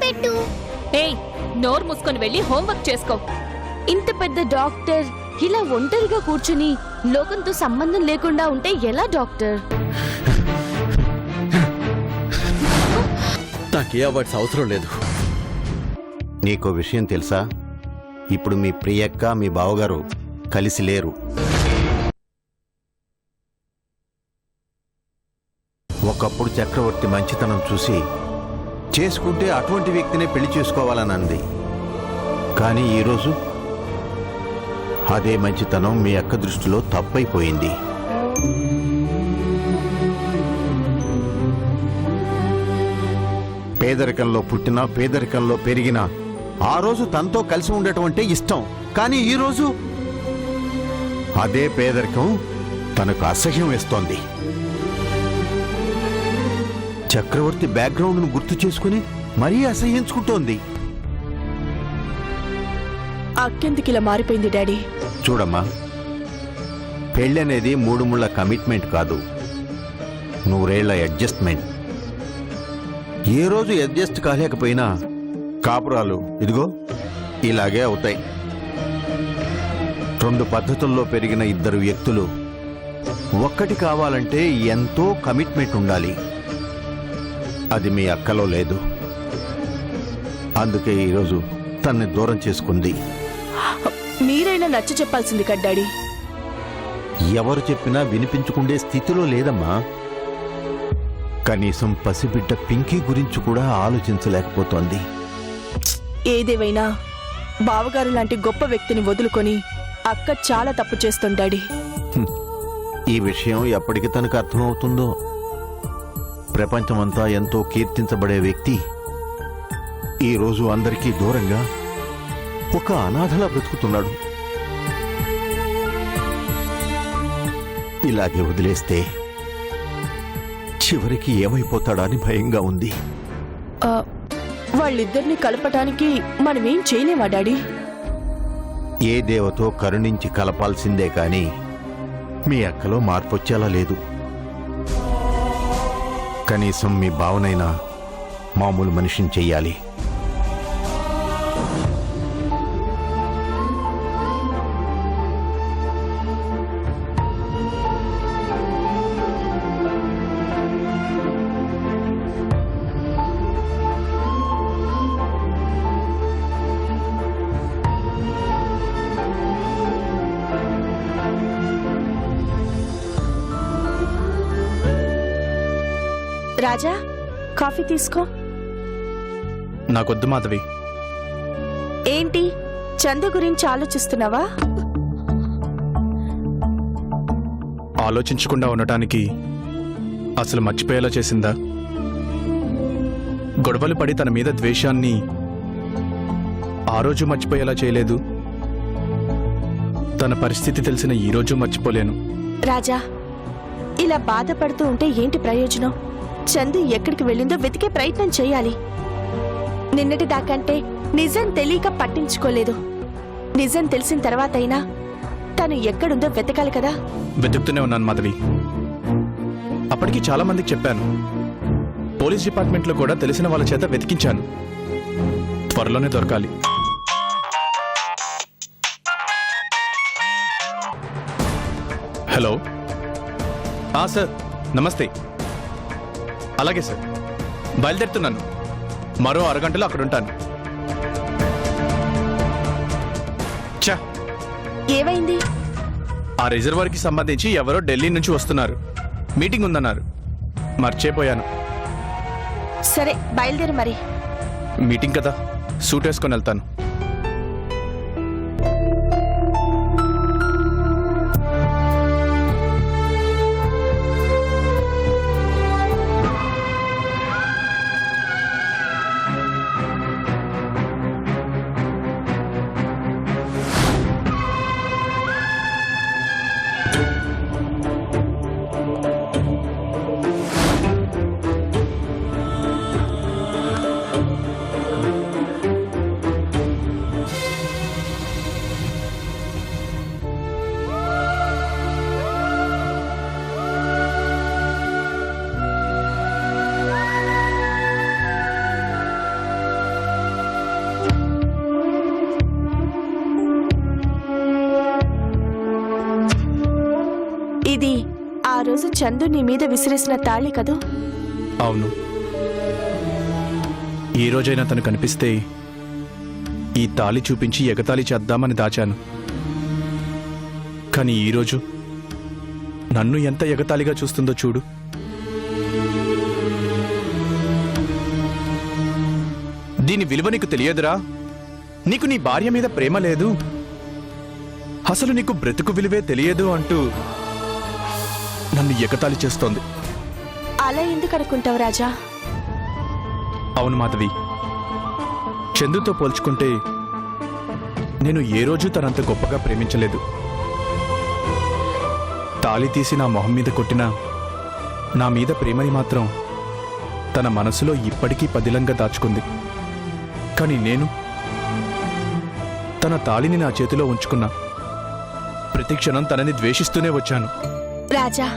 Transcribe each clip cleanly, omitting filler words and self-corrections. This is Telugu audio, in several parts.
పెట్టు. ఏయ్, నోరు మూసుకొని వెళ్ళి హోంవర్క్ చేసుకో. ఇంత పెద్ద డాక్టర్ ఇలా ఒంటరిగా కూర్చుని లోకంతో సంబంధం లేకుండా ఉంటే ఎలా డాక్టర్? నాకే అవార్డ్స్ అవసరం లేదు. నీకో విషయం తెలుసా? ఇప్పుడు మీ ప్రియక్క మీ బావగారు కలిసి లేరు. ఒకప్పుడు చక్రవర్తి మంచితనం చూసి చేసుకుంటే అటువంటి వ్యక్తినే పెళ్లి చేసుకోవాలని అంది. కానీ ఈరోజు అదే మంచితనం మీ అక్క దృష్టిలో తప్పైపోయింది. పేదరికంలో పుట్టినా పేదరికంలో పెరిగినా ఆ రోజు తనతో కలిసి ఉండటం అంటే ఇష్టం. కానీ ఈరోజు అదే పేదరికం తనకు అసహ్యం వేస్తోంది. చక్రవర్తి బ్యాక్గ్రౌండ్ను గుర్తు చేసుకుని మరీ అసహ్యించుకుంటోంది. అక్కెందుకు ఇలా మారిపోయింది డాడీ? చూడమ్మా, పెళ్ళనేది 3 ముళ్ళ కమిట్మెంట్ కాదు, 100 ఏళ్ల అడ్జస్ట్మెంట్. ఏ రోజు అడ్జస్ట్ కాలేకపోయినా కాపురాలు ఇదిగో ఇలాగే అవుతాయి. 2 పద్ధతుల్లో పెరిగిన 2 వ్యక్తులు ఒక్కటి కావాలంటే ఎంతో కమిట్మెంట్ ఉండాలి. అది మీ అక్కలో లేదు. అందుకే ఈరోజు తన్ని దూరం చేసుకుంది. మీరైనా నచ్చ చెప్పాల్సింది కదా డాడీ. ఎవరు చెప్పినా వినిపించుకుండే స్థితిలో లేదమ్మా. కనీసం పసిబిడ్డ పింకీ గురించి కూడా ఆలోచించలేకపోతోంది. ఏదేవైనా బావగారు లాంటి గొప్ప వ్యక్తిని వదులుకొని అక్క చాలా తప్పు చేస్తుంది డాడీ. ఈ విషయం ఎప్పటికి తనకు అర్థమవుతుందో. ప్రపంచమంతా ఎంతో కీర్తించబడే వ్యక్తి ఈరోజు అందరికీ దూరంగా ఒక అనాథలా బ్రతుకుతున్నాడు. ఇలాగే వదిలేస్తే చివరికి ఏమైపోతాడా అని భయంగా ఉంది. వాళ్ళిద్దరిని కలపటానికి మనమేం చేయలేమా డాడీ? ఏ దేవతో కరుణించి కలపాల్సిందే కాని మీ అక్కలో మార్పొచ్చేలా లేదు. కనీసం మీ భావనైనా మామూలు మనిషిని చెయ్యాలి. రాజా, కాఫీ తీసుకో. నాకొద్దు మాధవి. ఏంటి, చందు గురించి ఆలోచిస్తున్నావా? ఆలోచించకుండా ఉండటానికి అసలు మర్చిపోయేలా చేసిందా? గొడవలు పడి తన మీద ద్వేషాన్ని ఆ రోజు మర్చిపోయేలా చేయలేదు. తన పరిస్థితి తెలిసిన ఈ రోజు మర్చిపోలేను. రాజా, ఇలా బాధపడుతూ ఉంటే ఏంటి ప్రయోజనం? చందు ఎక్కడికి వెళ్ళిందో వెతికే ప్రయత్నం చేయాలి. నిన్నటి దాకంటే నిజం తెలియక పట్టించుకోలేదు. నిజం తెలిసిన తర్వాత అయినా తను ఎక్కడుందో వెతకాలి కదా. వెతుకుతూనే ఉన్నాను మాధవి. అప్పటికి చాలా మందికి చెప్పాను. పోలీస్ డిపార్ట్మెంట్లో కూడా తెలిసిన వాళ్ళ చేత వెతికించాను. త్వరలోనే దొరకాలి. హలో. సార్, నమస్తే. అలాగే సార్, బయలుదేరుతున్నాను. మరో అరగంటలో అక్కడ ఉంటాను. చా, ఏమైంది? ఆ రిజర్వర్కి సంబంధించి ఎవరో ఢిల్లీ నుంచి వస్తున్నారు. మీటింగ్ ఉందన్నారు. మర్చిపోయాను. సరే, బయలుదేరు మరి. మీటింగ్ కదా, సూట్ వేసుకొని వెళ్తాను. ఇది ఆ రోజు చందు నీ మీద విసిరేసిన తాళి కదూ? అవును. ఈ రోజైనా తను కనిపిస్తే ఈ తాళి చూపించి ఎగతాళి చేద్దామని దాచాను. కానీ ఈరోజు నన్ను ఎంత ఎగతాళిగా చూస్తుందో చూడు. దీని విలువ నీకు తెలియదురా? నీకు నీ భార్య మీద ప్రేమ లేదు, అసలు నీకు బ్రతుకు విలువే తెలియదు అంటూ నన్ను ఎగతాళి చేస్తోంది. అలా ఎందుకు అనుకుంటావు రాజా? అవును మాధవి, చందుతో పోల్చుకుంటే నేను ఏ రోజు తనంత గొప్పగా ప్రేమించలేదు. తాళి తీసి నా మొహం మీద కొట్టినా నా మీద ప్రేమని మాత్రం తన మనసులో ఇప్పటికీ పదిలంగా దాచుకుంది. కానీ నేను తన తాళిని నా చేతిలో ఉంచుకున్నా. ప్రతి క్షణం తనని ద్వేషిస్తూనే వచ్చాను. రాజా,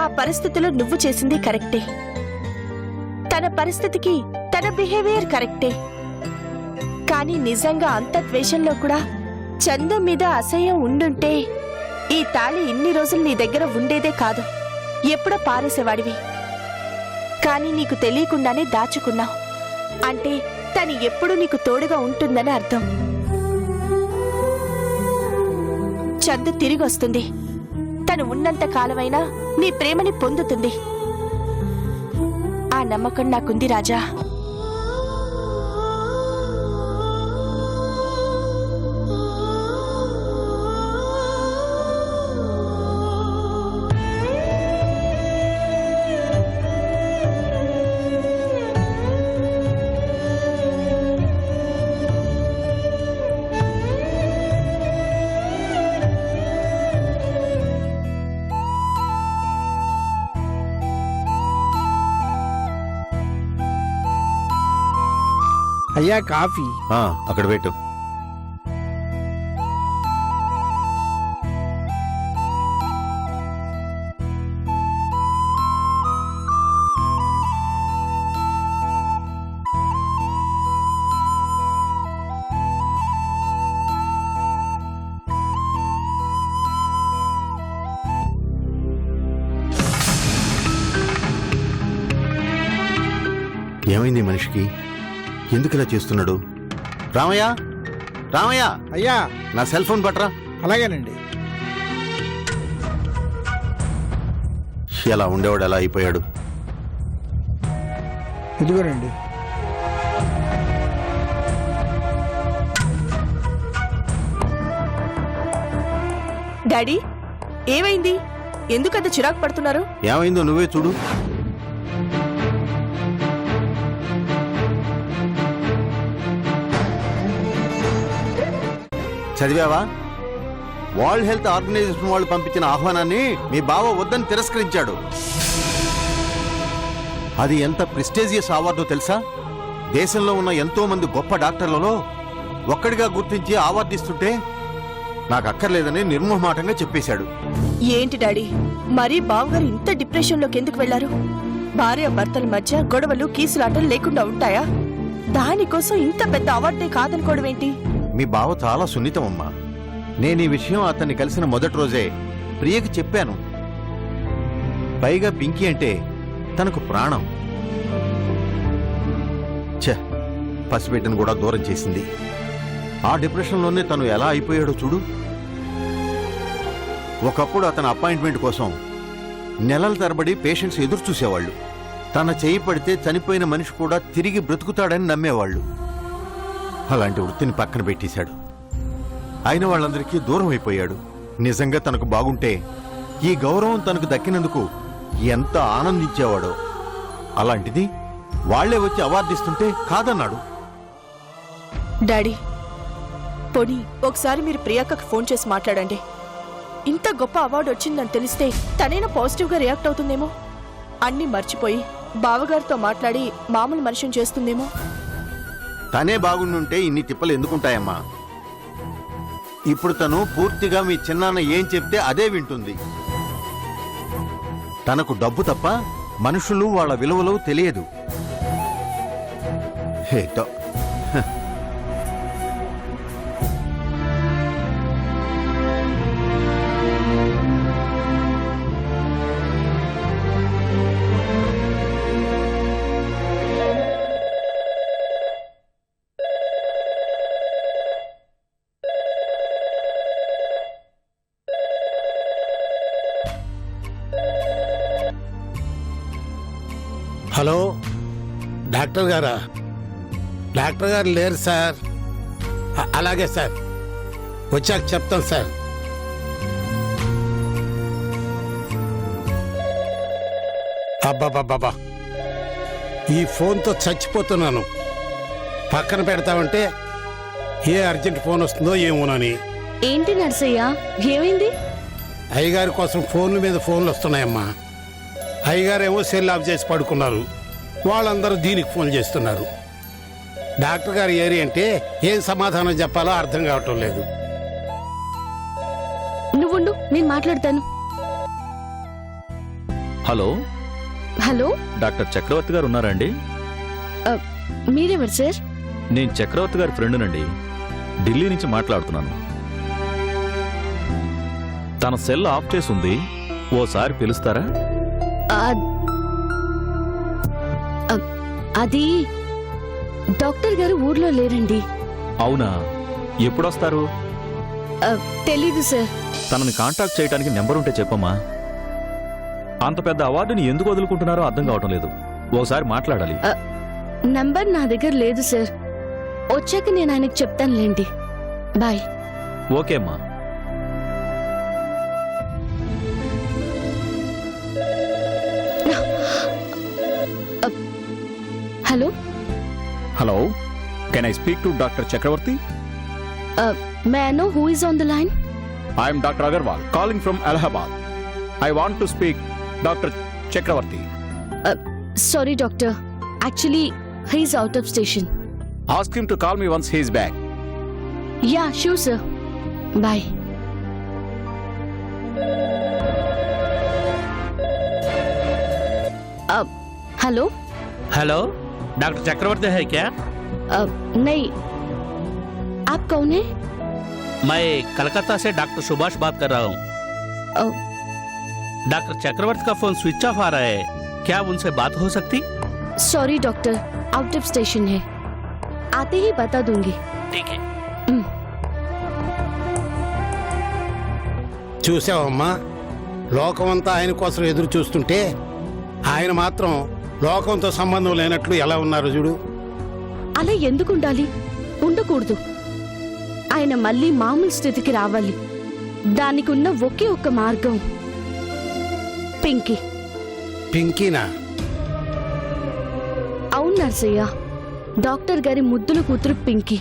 ఆ పరిస్థితిలో నువ్వు చేసింది కరెక్టే. తన పరిస్థితికి తన బిహేవియర్ కరెక్టే. కానీ నిజంగా అంత ద్వేషంలో కూడా చందు మీద అసహ్యం ఉండుంటే ఈ తాళి ఇన్ని రోజులు నీ దగ్గర ఉండేదే కాదు, ఎప్పుడో పారేసేవాడివి. కానీ నీకు తెలియకుండానే దాచుకున్నావు. అంటే తను ఎప్పుడు నీకు తోడుగా ఉంటుందని అర్థం. చందు తిరిగి వస్తుంది. తను ఉన్నంత కాలమైనా నీ ప్రేమని పొందుతుంది. ఆ నమ్మకం నాకుంది రాజా. అయ్యా కాఫీ. అక్కడ పెట్టు. ఏమైంది మనిషికి? ఎందుకు ఇలా చేస్తున్నాడు? రామయ్య, రామయ్య! అయ్యా నా సెల్ ఫోన్ పట్రా. అలాగేనండి. ఎలా ఉండేవాడు ఎలా అయిపోయాడు? ఇదిగోనండి. డాడీ, ఏమైంది? ఎందుకంత చిరాకు పడుతున్నారు? ఏమైందో నువ్వే చూడు. చదివావా? వరల్డ్ హెల్త్ ఆర్గనైజేషన్ వాళ్ళు పంపించిన ఆహ్వానాన్ని మీ బావ వద్దని తిరస్కరించాడు. అది ఎంత ప్రెస్టీజియస్ అవార్డో తెలుసా? దేశంలో ఉన్న ఎంతో మంది గొప్ప డాక్టర్లలో ఒక్కడిగా గుర్తించి అవార్డు ఇస్తుంటే నాకు అక్కర్లేదని నిర్మోహమాటంగా చెప్పేశాడు. ఏంటి డాడీ, మరీ బావగారు ఇంత డిప్రెషన్లోకి ఎందుకు వెళ్లారు? భార్య భర్తల మధ్య గొడవలు కీసులాటలు లేకుండా ఉంటాయా? దానికోసం ఇంత పెద్ద అవార్డే కాదనుకోవడం ఏంటి? మీ బావ చాలా సున్నితమమ్మా. నేను ఈ విషయం అతన్ని కలిసిన మొదటి రోజే ప్రియకి చెప్పాను. పైగా పింకీ అంటే తనకు ప్రాణం. ఛ, పసిబిడ్డను కూడా దూరం చేసింది. ఆ డిప్రెషన్లోనే తను ఎలా అయిపోయాడో చూడు. ఒకప్పుడు అతని అపాయింట్మెంట్ కోసం నెలల తరబడి పేషెంట్స్ ఎదురు చూసేవాళ్ళు. తన చేయి పడితే చనిపోయిన మనిషి కూడా తిరిగి బ్రతుకుతాడని నమ్మేవాళ్ళు. అలాంటి వృత్తిని పక్కన పెట్టేశాడు. అయిన వాళ్ళందరికీ దూరం అయిపోయాడు. నిజంగా తనకు బాగుంటే ఈ గౌరవం తనకు దక్కినందుకు ఎంత ఆనందించేవాడో. అలాంటిది వాళ్లే వచ్చి అవార్డిస్తుంటే కాదన్నాడు. డాడీ, పోనీ ఒకసారి మీరు ప్రియాంకకి ఫోన్ చేసి మాట్లాడండి. ఇంత గొప్ప అవార్డు వచ్చిందని తెలిస్తే తనైనా పాజిటివ్గా రియాక్ట్ అవుతుందేమో. అన్నీ మర్చిపోయి బావగారితో మాట్లాడి మామూలు మనిషిని చేస్తుందేమో. తనే బాగుండుంటే ఇన్ని తిప్పలు ఎందుకుంటాయమ్మా? ఇప్పుడు తను పూర్తిగా మీ చిన్నాన్న ఏం చెప్తే అదే వింటుంది. తనకు డబ్బు తప్ప మనుషులు వాళ్ళ విలువలు తెలియదు. హేటో హలో డాక్టర్ గారా? డాక్టర్ గారు లేరు సార్. అలాగే సార్, వచ్చాక చెప్తాను సార్. అబ్బాబాబా, ఈ ఫోన్తో చచ్చిపోతున్నాను. పక్కన పెడతామంటే ఏ అర్జెంట్ ఫోన్ వస్తుందో ఏమోనని. ఏంటి నర్సయ్య, ఏమైంది? అయ్యగారి కోసం ఫోన్ల మీద ఫోన్లు వస్తున్నాయమ్మా. అయ్యగారేమో సెల్ ఆఫ్ చేసి పడుకున్నారు. వాళ్ళందరూ దీనికి ఫోన్ చేస్తున్నారు. డాక్టర్ గారి ఏరియా అంటే ఏం సమాధానం చెప్పాలో అర్థం కావటం లేదు. నువ్వుండు, నేను మాట్లాడతాను. హలో హలో, డాక్టర్ చక్రవర్తి గారు ఉన్నారండి? మీరెవరు సార్? నేను చక్రవర్తి గారి ఫ్రెండునండి. ఢిల్లీ నుంచి మాట్లాడుతున్నాను. తన సెల్ ఆఫ్ చేసి ఉంది, ఓసారి పిలుస్తారా? అది డాక్టర్ గారు ఊర్లో లేరండి. అవునా? ఎప్పుడొస్తారు? తెలీదు సార్. తనని కాంటాక్ట్ చేయడానికి నెంబర్ ఉంటే చెప్పమ్మా. అంత పెద్ద అవార్డుని ఎందుకు వదులుకుంటున్నారో అర్థం కావటం లేదు. ఓసారి మాట్లాడాలి. నంబర్ నా దగ్గర లేదు సార్. వచ్చాక నేను ఆయనకు చెప్తానులేండి. బాయ్. ఓకే అమ్మా. Hello hello, can I speak to doctor Chakravarti? May I know who is on the line? I'm doctor Agarwal calling from Allahabad. I want to speak doctor Chakravarti. Sorry doctor, actually he is out of station. Ask him to call me once he is back. Yeah sure sir. Bye. Hello hello, doctor Chakravarti है क्या? नहीं, आप कौन है? मैं कलकत्ता से डॉक्टर सुभाष बात कर रहा हूँ. डॉक्टर चक्रवर्ती का फोन स्विच ऑफ आ रहा है, क्या उनसे बात हो सकती? Sorry doctor, out of station है, आते ही बता दूंगी. ठीक है. చూసావమ్మా, లోకమంతా ఆయన కోసం ఎదురు చూస్తుంటే ఆయన మాత్రం లోకంతో సంబంధం లేనట్లు ఎలా ఉన్నారు చూడు. అలా ఎందుకు ఉండాలి? ఉండకూడదు. ఆయన మళ్ళీ మామూలు స్థితికి రావాలి. దానికి ఉన్న ఒకే ఒక్క మార్గం పింకీ. పింకీనా? అవును నర్సయ్య, డాక్టర్ గారి ముద్దుల కూతురు పింకీ.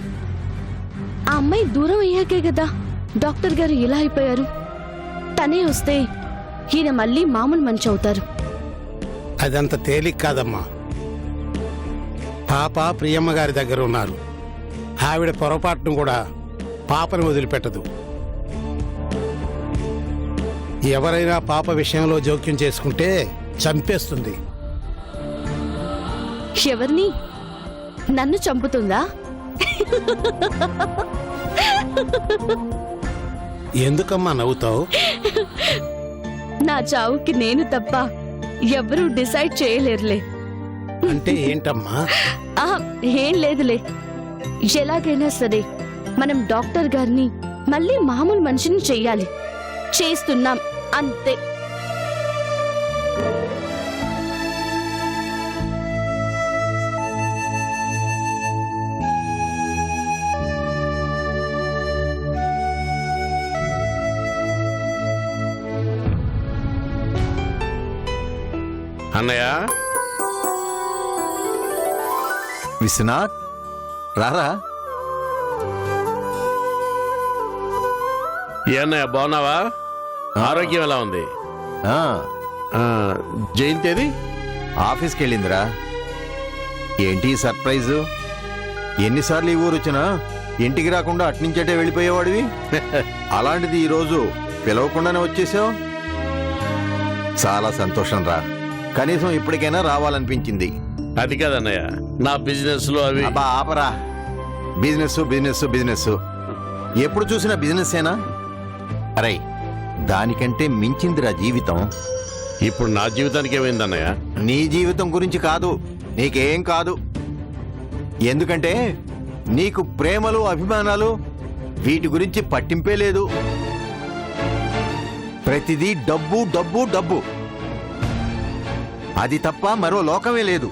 ఆ అమ్మాయి దూరం అయ్యాకే కదా డాక్టర్ గారు ఇలా అయిపోయారు. తనే వస్తే ఈయన మళ్ళీ మామూలు మనిషి అవుతారు. అదంత తేలిక కాదమ్మా. పాప ప్రియమ్మ గారి దగ్గర ఉన్నారు. ఆవిడ పొరపాటును కూడా పాపని వదిలిపెట్టదు. ఎవరైనా పాప విషయంలో జోక్యం చేసుకుంటే చంపేస్తుంది. ఎవరిని? నన్ను చంపుతుందా? ఎందుకమ్మా నవ్వుతావు? నా చావుకి నేను తప్ప ఎవరూ డిసైడ్ చేయలేరులే. అంటే ఏంటమ్మా? ఏం లేదులే. ఎలాగైనా సరే మనం డాక్టర్ గారిని మళ్ళీ మామూలు మనిషిని చెయ్యాలి. చేస్తున్నాం అంతే. అన్నయ్య, విశ్వనాథ్ రారా. ఏ అన్నయ్య బాగున్నావా? ఆరోగ్యం ఎలా ఉంది? ఆ, జయంతి ఏది? ఆఫీస్కి వెళ్ళిందిరా. ఏంటి సర్ప్రైజు? ఎన్నిసార్లు ఈ ఊరు వచ్చినా ఇంటికి రాకుండా అట్నుంచటే వెళ్ళిపోయేవాడివి. అలాంటిది ఈరోజు పిలవకుండానే వచ్చేసావు. చాలా సంతోషం రా. కనీసం ఇప్పటికైనా రావాలనిపించింది. అది కాదన్నయ్య, నా బిజినెస్ లో అవి. అబ్బా ఆపరా. బిజినెస్ బిజినెస్ బిజినెస్ ఎప్పుడు చూసినా బిజినెస్సేనా? అరే, దానికంటే మించిందిరా జీవితం. ఇప్పుడు నా జీవితానికి ఏమైంది అన్నయ్య? నీ జీవితం గురించి కాదు, నీకేం కాదు. ఎందుకంటే నీకు ప్రేమలు అభిమానాలు వీటి గురించి పట్టింపే లేదు. ప్రతిదీ డబ్బు డబ్బు డబ్బు. అది తప్ప మరో లోకమే లేదు.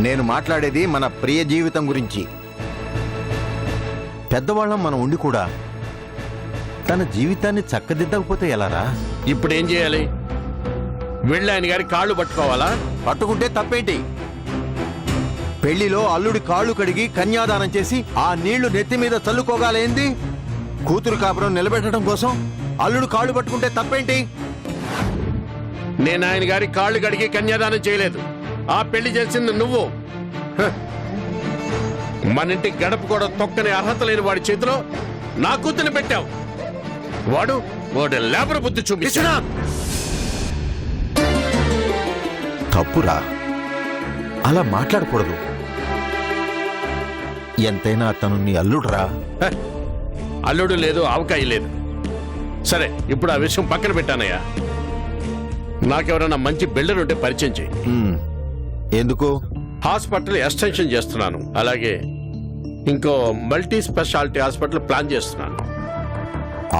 నేను మాట్లాడేది మన ప్రియ జీవితం గురించి. పెద్దవాళ్ళం మనం ఉండి కూడా తన జీవితాన్ని చక్కదిద్దకపోతే ఎలారా? ఇప్పుడు ఏం చేయాలి? వెళ్ళి ఆయన గారి కాళ్ళు పట్టుకోవాలా? పట్టుకుంటే తప్పేంటి? పెళ్లిలో అల్లుడి కాళ్ళు కడిగి కన్యాదానం చేసి ఆ నీళ్లు నెత్తి మీద చల్లుకోగాలేంది? కూతురు కాపురం నిలబెట్టడం కోసం అల్లుడు కాళ్ళు పట్టుకుంటే తప్పేంటి? నేను ఆయన గారి కాళ్ళు కడిగి కన్యాదానం చేయలేదు. ఆ పెళ్లి చేసింది నువ్వు. హ. మన ఇంటి గడప కూడా తొక్కని అర్హత లేని వాడి చేతిలో నా కూతుని పెట్టావు. వాడు లేబర్ బుద్ధి చూపించినా. తప్పురా, అలా మాట్లాడకూడదు. ఎంతైనా అతను నీ అల్లుడురా. హ. అల్లుడు లేదు, ఆవకాయ లేదు. సరే, ఇప్పుడు ఆ విషయం పక్కన పెట్టానయ్యా. నాకెవరైనా మంచి బిల్డర్ ఉంటే పరిచయం చేయి. ఎందుకు? హాస్పిటల్ ఎక్స్టెన్షన్ చేస్తున్నాను. అలాగే ఇంకో మల్టీ స్పెషాలిటీ హాస్పిటల్ ప్లాన్ చేస్తున్నాను.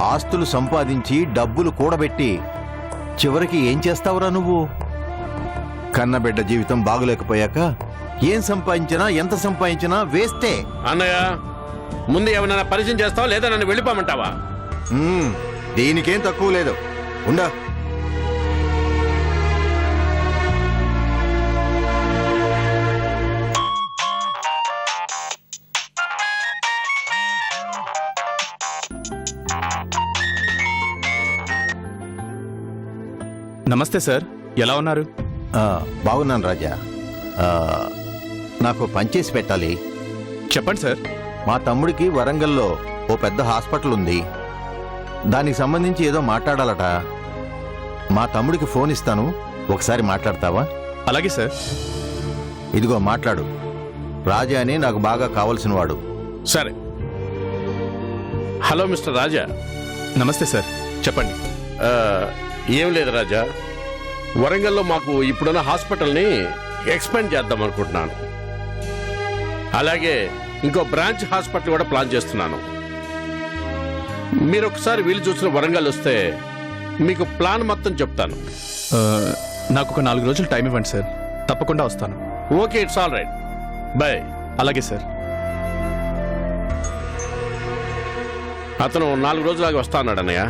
ఆస్తులు సంపాదించి డబ్బులు కూడబెట్టి చివరికి ఏం చేస్తావురా నువ్వు? కన్నబిడ్డ జీవితం బాగులేకపోయాక ఏం సంపాదించినా ఎంత సంపాదించినా వేస్తే. అన్నయ్య, ముందు ఏమైనా పరిచయం చేస్తావా లేదా నన్ను వెళ్ళిపోమంటావా? దీనికేం తక్కువ లేదు. ఉండా. నమస్తే సార్, ఎలా ఉన్నారు? బాగున్నాను రాజా. నాకు పనిచేసి పెట్టాలి. చెప్పండి సార్. మా తమ్ముడికి వరంగల్లో ఓ పెద్ద హాస్పిటల్ ఉంది. దానికి సంబంధించి ఏదో మాట్లాడాలట. మా తమ్ముడికి ఫోన్ ఇస్తాను, ఒకసారి మాట్లాడతావా? అలాగే సార్. ఇదిగో మాట్లాడు. రాజా అని నాకు బాగా కావలసిన వాడు. సరే. హలో మిస్టర్ రాజా. నమస్తే సార్, చెప్పండి. ఏం లేదు రాజా, వరంగల్లో మాకు ఇప్పుడున్న హాస్పిటల్ని ఎక్స్పాండ్ చేద్దాం అనుకుంటున్నాను. అలాగే ఇంకో బ్రాంచ్ హాస్పిటల్ కూడా ప్లాన్ చేస్తున్నాను. మీరు ఒకసారి వీలు చూసిన వరంగల్ వస్తే మీకు ప్లాన్ మొత్తం చెప్తాను. నాకు ఒక 4 రోజులు టైం ఇవ్వండి సార్, తప్పకుండా వస్తాను. Okay, it's all right. By. అలాగే సార్. అతను 4 రోజులాగా వస్తా అన్నాడు అన్నయ్య.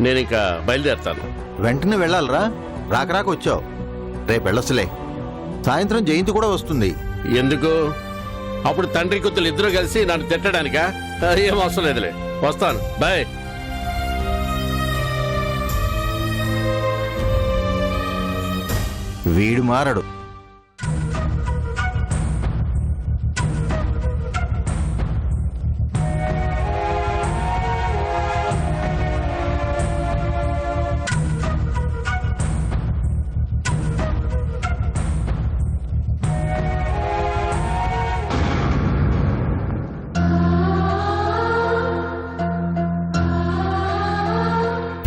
నేను ఇంకా బయలుదేరుతాను. వెంటనే వెళ్ళాలరా? రాకరాక వచ్చావు. రేపు వెళ్ళొచ్చులే. సాయంత్రం జయంతి కూడా వస్తుంది. ఎందుకు? అప్పుడు తండ్రి కూతురు ఇద్దరు కలిసి నన్ను తిట్టడానికా? ఏం అవసరం లేదులే, వస్తాను. బాయ్. వీడు మారడు.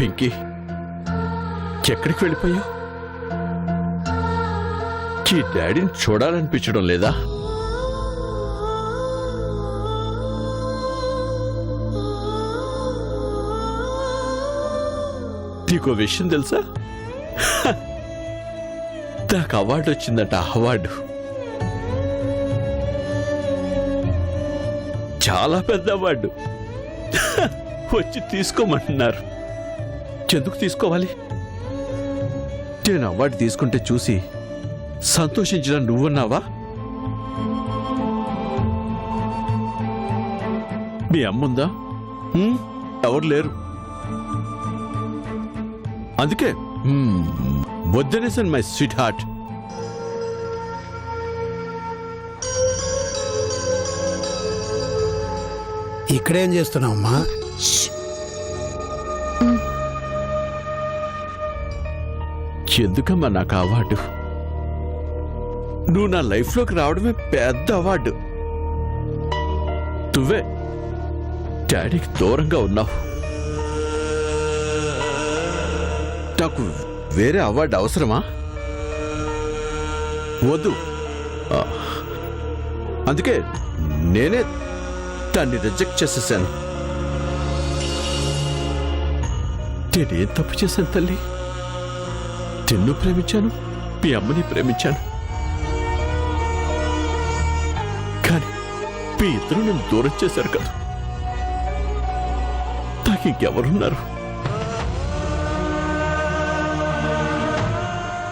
పింకీ, ఎక్కడికి వెళ్ళిపోయా? ఈ డాడీని చూడాలనిపించడం లేదా? నీకో విషయం తెలుసా? నాకు అవార్డు వచ్చిందట. అవార్డు చాలా పెద్ద అవార్డు. వచ్చి తీసుకోమంటున్నారు. ఎందుకు తీసుకోవాలి? నేను అవార్డు తీసుకుంటే చూసి సంతోషించిన నువ్వున్నావా? మీ అమ్ముందా? ఎవరు లేరు. అందుకే వద్దనేసాను మై స్వీట్ హార్ట్. ఇక్కడేం చేస్తున్నావమ్మా? ఎందుకమ్మా నాకు అవార్డు? నువ్వు నా లైఫ్లోకి రావడమే పెద్ద అవార్డు. నువ్వే డాడీకి దూరంగా ఉన్నావు. నాకు వేరే అవార్డు అవసరమా? వద్దు. అందుకే నేనే దాన్ని రిజెక్ట్ చేసేసాను. నేనేం తప్పు చేశాను తల్లి? నిన్ను ప్రేమించాను, మీ అమ్మని ప్రేమించాను. కానీ మీ ఇద్దరు నన్ను దూరం చేశారు కదా. నాకు ఇంకెవరున్నారు?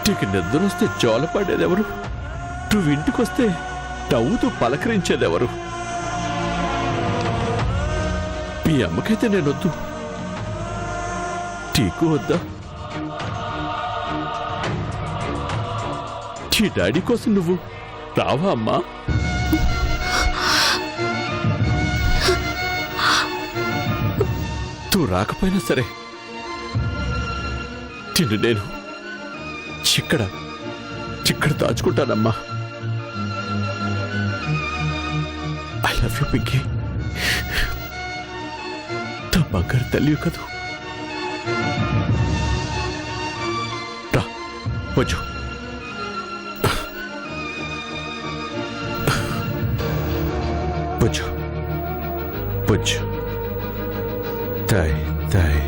నీకు నిద్ర వస్తే జోలపాడేదెవరు? నువ్వు ఇంటికి వస్తే నవ్వుతూ పలకరించేదెవరు? మీ అమ్మకైతే నేనొద్దు, నీకు వద్దా? నీ డాడీ కోసం నువ్వు రావా అమ్మా? నువ్వు రాకపోయినా సరే నిన్ను నేను ఇక్కడ దాచుకుంటానమ్మా. I love you Pinky. నా బంగారు తల్లి కదూ. రా వచ్చు. వచ్చు వచ్చు. తాయ్ తాయ్.